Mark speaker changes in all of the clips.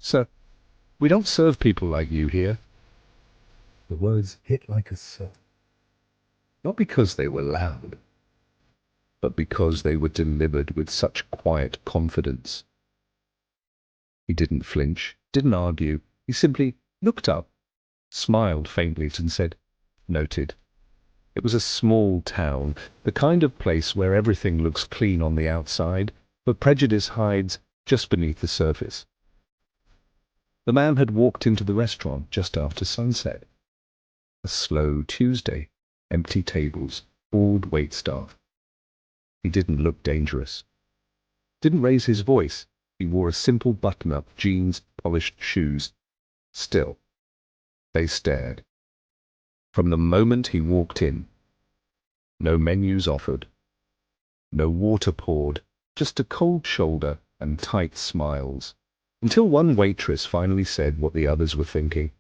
Speaker 1: "Sir, we don't serve people like you here."
Speaker 2: The words hit like a sword.
Speaker 1: Not because they were loud, but because they were delivered with such quiet confidence. He didn't flinch, didn't argue. He simply looked up, smiled faintly, and said, "Noted." It was a small town, the kind of place where everything looks clean on the outside, but prejudice hides just beneath the surface. The man had walked into the restaurant just after sunset. A slow Tuesday, empty tables, bored waitstaff. He didn't look dangerous. Didn't raise his voice. He wore a simple button-up, jeans, polished shoes. Still, they stared. From the moment he walked in, no menus offered, no water poured, just a cold shoulder and tight smiles, until one waitress finally said what the others were thinking.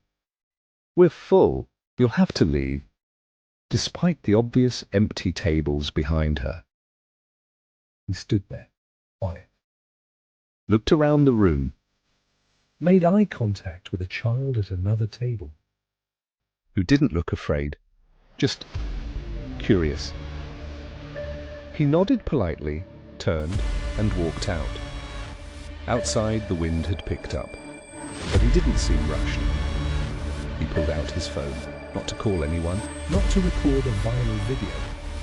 Speaker 1: "We're full. You'll have to leave," despite the obvious empty tables behind her.
Speaker 2: He stood there, quiet,
Speaker 1: Looked around the room,
Speaker 2: made eye contact with a child at another table.
Speaker 1: who didn't look afraid, just curious. He nodded politely, turned, and walked out. Outside, the wind had picked up, but he didn't seem rushed. He pulled out his phone, not to call anyone,
Speaker 2: Not to record a viral video,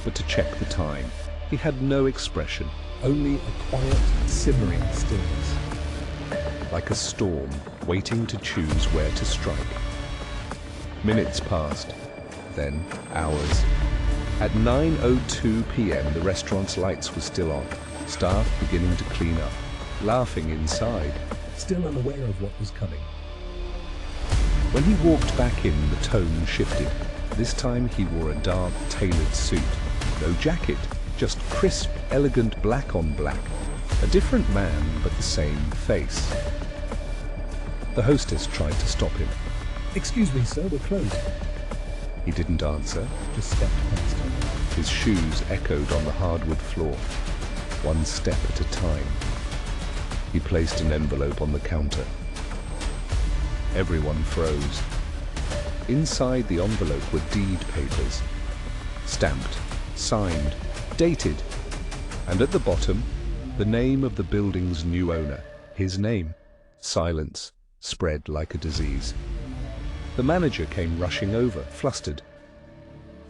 Speaker 1: but to check the time. He had no expression,
Speaker 2: only a quiet, simmering stillness.
Speaker 1: like a storm waiting to choose where to strike. Minutes passed, then hours. At 9:02 p.m. the restaurant's lights were still on, staff beginning to clean up, laughing inside.
Speaker 2: Still unaware of what was coming.
Speaker 1: When he walked back in, the tone shifted. This time he wore a dark, tailored suit. No jacket, just crisp, elegant black on black. A different man, but the same face. The hostess tried to stop him.
Speaker 2: "Excuse me, sir, we're closed."
Speaker 1: He didn't answer.
Speaker 2: Just stepped past her.
Speaker 1: His shoes echoed on the hardwood floor, one step at a time. He placed an envelope on the counter. Everyone froze. Inside the envelope were deed papers, stamped, signed, dated, and at the bottom, the name of the building's new owner, his name. Silence spread like a disease. The manager came rushing over, flustered.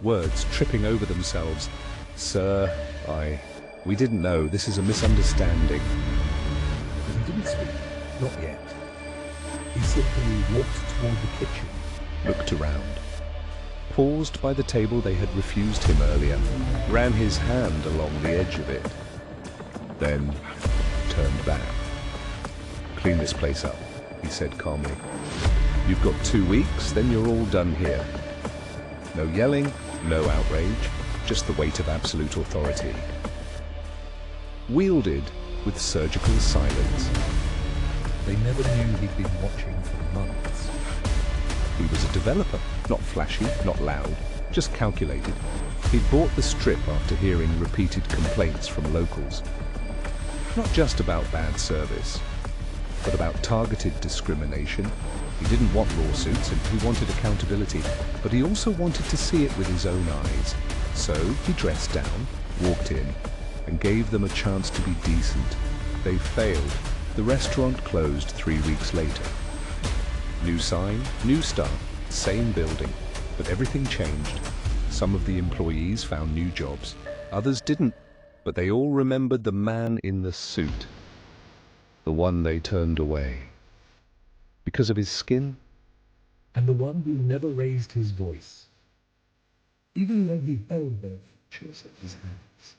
Speaker 1: Words tripping over themselves. "Sir, we didn't know. This is a misunderstanding."
Speaker 2: But he didn't speak. Not yet. He simply walked toward the kitchen.
Speaker 1: Looked around. Paused by the table they had refused him earlier. Ran his hand along the edge of it. Then turned back. "Clean this place up," he said calmly. "You've got 2 weeks, then you're all done here." No yelling, no outrage, just the weight of absolute authority. Wielded with surgical silence.
Speaker 2: They never knew he'd been watching for months.
Speaker 1: He was a developer, not flashy, not loud, just calculated. He'd bought the strip after hearing repeated complaints from locals. Not just about bad service, but about targeted discrimination. He didn't want lawsuits and he wanted accountability, but he also wanted to see it with his own eyes. So he dressed down, walked in, and gave them a chance to be decent. They failed. The restaurant closed 3 weeks later. New sign, new staff, same building, but everything changed. Some of the employees found new jobs, others didn't, but they all remembered the man in the suit, the one they turned away. Because of his skin?
Speaker 2: And the one who never raised his voice, even though he held their futures in his hands.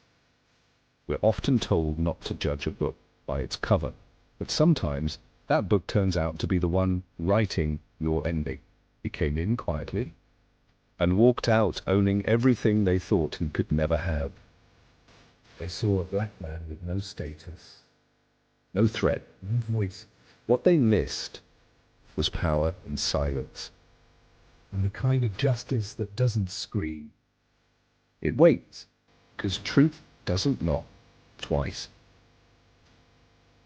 Speaker 1: We're often told not to judge a book by its cover, but sometimes that book turns out to be the one writing your ending. He came in quietly and walked out owning everything they thought he could never have.
Speaker 2: They saw a black man with no status,
Speaker 1: No threat.
Speaker 2: no voice,
Speaker 1: What they missed was power and silence.
Speaker 2: and the kind of justice that doesn't scream.
Speaker 1: It waits, because truth doesn't knock twice.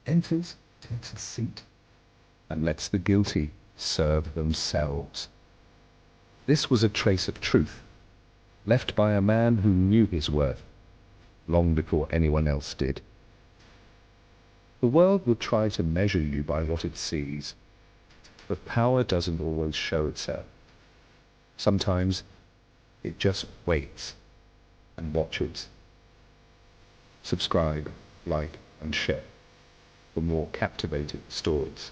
Speaker 2: Enters, takes a seat.
Speaker 1: and lets the guilty serve themselves. This was a trace of truth, left by a man who knew his worth long before anyone else did. The world will try to measure you by what it sees, but power doesn't always show itself. Sometimes it just waits and watches. Subscribe, like, and share for more captivating stories.